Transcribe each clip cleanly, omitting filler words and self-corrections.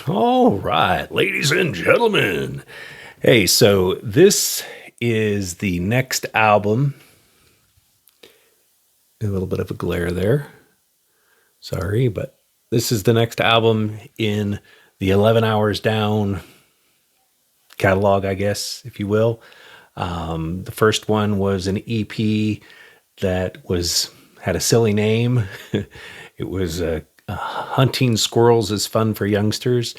All right, ladies and gentlemen. Hey, so this is the next album. A little bit of a glare there. Sorry, but this is the next album in the 11 Hours Down catalog, I guess, if you will. The first one was an EP that had a silly name. It was Hunting Squirrels is Fun for Youngsters.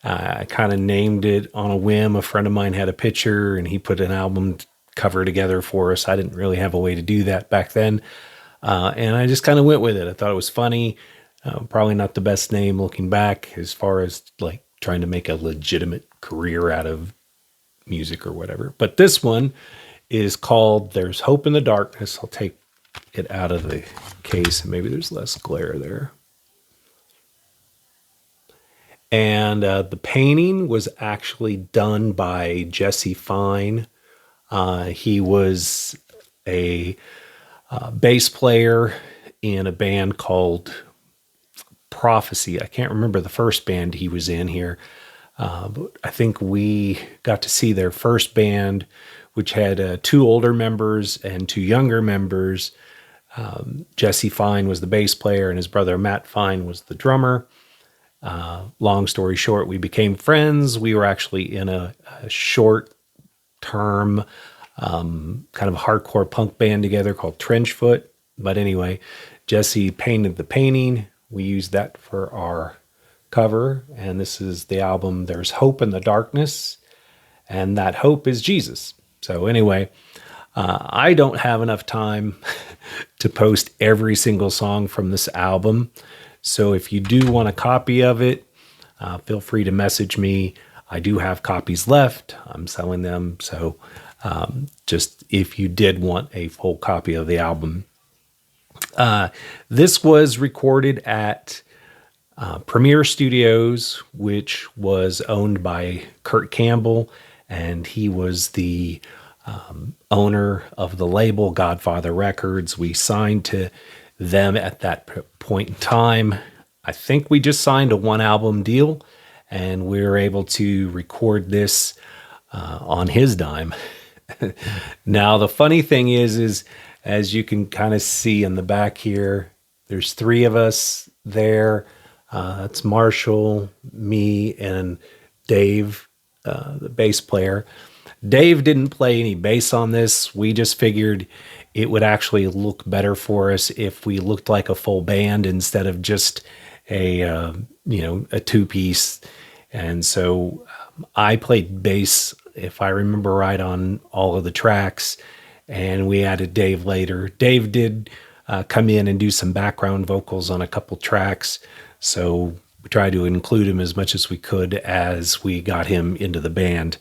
I kind of named it on a whim. A friend of mine had a picture and he put an album cover together for us. I didn't really have a way to do that back then. And I just kind of went with it. I thought it was funny. Probably not the best name looking back as far as like trying to make a legitimate career out of music or whatever. But this one is called There's Hope in the Darkness. I'll take it out of the case and maybe there's less glare there. And the painting was actually done by Jesse Fine. He was a bass player in a band called Prophecy. I can't remember the first band he was in here, but I think we got to see their first band, which had 2 older members and 2 younger members. Jesse Fine was the bass player and his brother Matt Fine was the drummer. Long story short, we became friends. We were actually in a short-term kind of hardcore punk band together called Trenchfoot. But anyway, Jesse painted the painting. We used that for our cover, and this is the album There's Hope in the Darkness, and that hope is Jesus. So anyway, I don't have enough time to post every single song from this album. So if you do want a copy of it, feel free to message me. I do have copies left. I'm selling them. So just if you did want a full copy of the album. This was recorded at Premier Studios, which was owned by Kirk Campbell, and he was the owner of the label Godfather Records. We signed to them at that point in time. I think we just signed a 1-album deal, and we were able to record this on his dime. Now, the funny thing is as you can kind of see in the back here, there's 3 of us there. That's Marshall, me, and Dave, the bass player. Dave didn't play any bass on this. We just figured it would actually look better for us if we looked like a full band instead of just a 2-piece. And so I played bass, if I remember right, on all of the tracks, and we added Dave later. Dave did come in and do some background vocals on a couple tracks, so we tried to include him as much as we could as we got him into the band.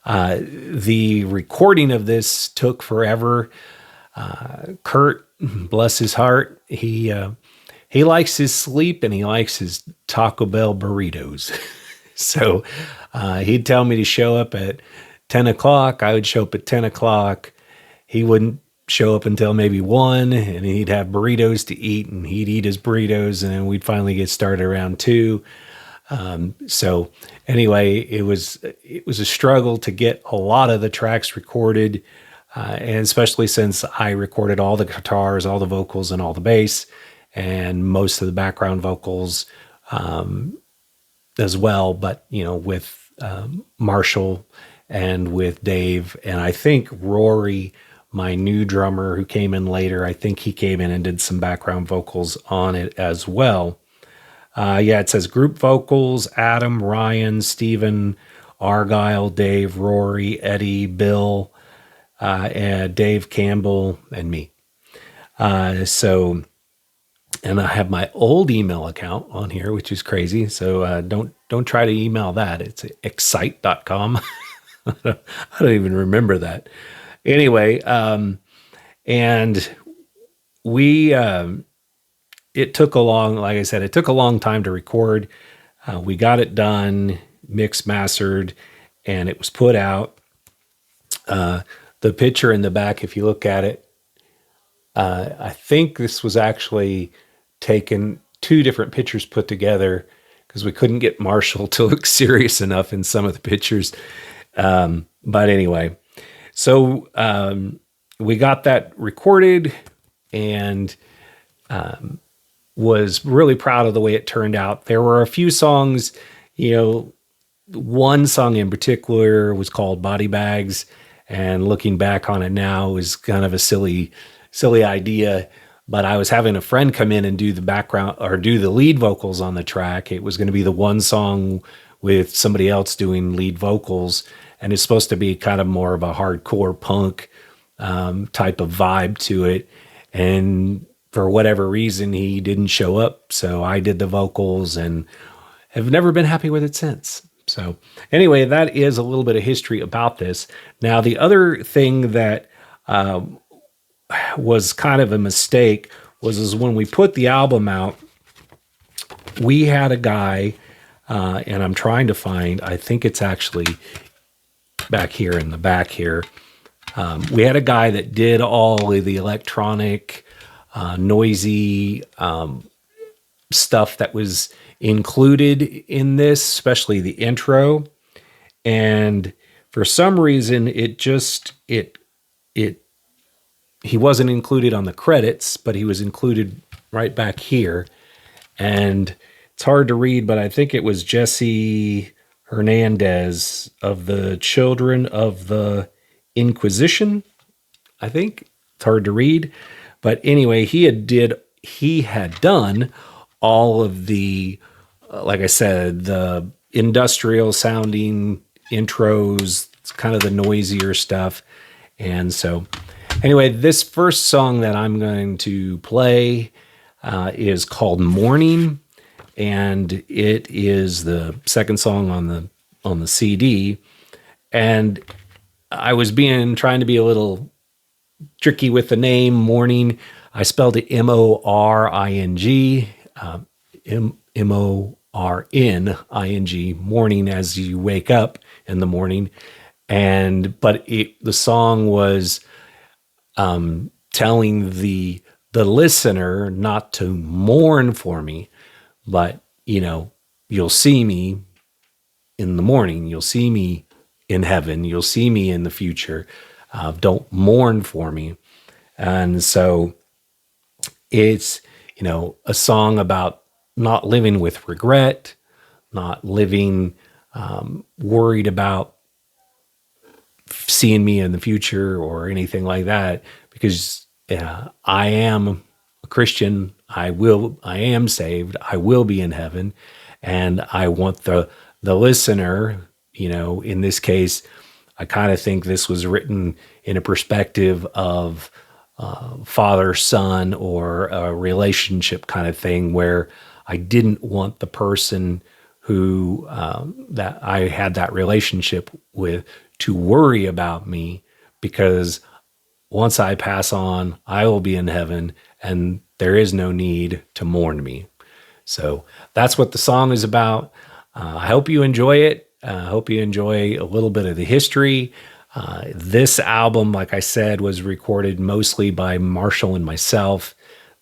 The recording of this took forever. Kurt, bless his heart, he likes his sleep and he likes his Taco Bell burritos. So he'd tell me to show up at 10 o'clock. I would show up at 10 o'clock. He wouldn't show up until maybe 1, and he'd have burritos to eat, and he'd eat his burritos, and then we'd finally get started around 2. So anyway, it was a struggle to get a lot of the tracks recorded, and especially since I recorded all the guitars, all the vocals, and all the bass, and most of the background vocals as well. But with Marshall and with Dave, and I think Rory, my new drummer who came in later, I think he came in and did some background vocals on it as well. It says group vocals: Adam, Ryan, Steven, Argyle, Dave, Rory, Eddie, Bill, and Dave Campbell, and me. And I have my old email account on here, which is crazy. So don't try to email that. It's excite.com. I don't even remember that. Anyway, and we it took a long time to record. We got it done, mixed, mastered, and it was put out. The picture in the back, if you look at it, I think this was actually taken 2 different pictures put together, because we couldn't get Marshall to look serious enough in some of the pictures. But anyway, so we got that recorded and was really proud of the way it turned out. There were a few songs, one song in particular was called Body Bags. And looking back on it now is kind of a silly idea. But I was having a friend come in and do the background or do the lead vocals on the track. It was going to be the one song with somebody else doing lead vocals. And it's supposed to be kind of more of a hardcore punk type of vibe to it. And for whatever reason, he didn't show up. So I did the vocals and have never been happy with it since. So anyway, that is a little bit of history about this. Now, the other thing that was kind of a mistake was when we put the album out, we had a guy, and I'm trying to find, I think it's actually back here in the back here. We had a guy that did all of the electronic, noisy stuff that was included in this, especially the intro. And for some reason, he wasn't included on the credits, but he was included right back here. And it's hard to read, but I think it was Jesse Hernandez of the Children of the Inquisition. I think it's hard to read, but anyway, he had done all of the, like I said, the industrial sounding intros, kind of the noisier stuff. And so anyway, this first song that I'm going to play is called Morning, and it is the second song on the CD. And I was trying to be a little tricky with the name Morning. I spelled it M-O-R-I-N-G, M-O-R-N-I-N-G, morning, as you wake up in the morning. But the song was telling the listener not to mourn for me, but you'll see me in the morning, you'll see me in heaven, you'll see me in the future. Don't mourn for me. And so it's a song about not living with regret, not living worried about seeing me in the future or anything like that, because I am a Christian. I am saved. I will be in heaven. And I want the listener, in this case, I kind of think this was written in a perspective of father, son, or a relationship kind of thing, where I didn't want the person who that I had that relationship with to worry about me, because once I pass on, I will be in heaven and there is no need to mourn me. So that's what the song is about. I hope you enjoy it. I hope you enjoy a little bit of the history. This album, like I said, was recorded mostly by Marshall and myself.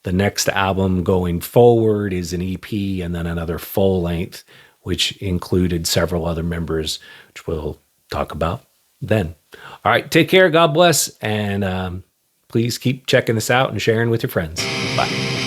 The next album going forward is an EP and then another full length, which included several other members, which we'll talk about then. All right, take care. God bless. And please keep checking this out and sharing with your friends. Bye.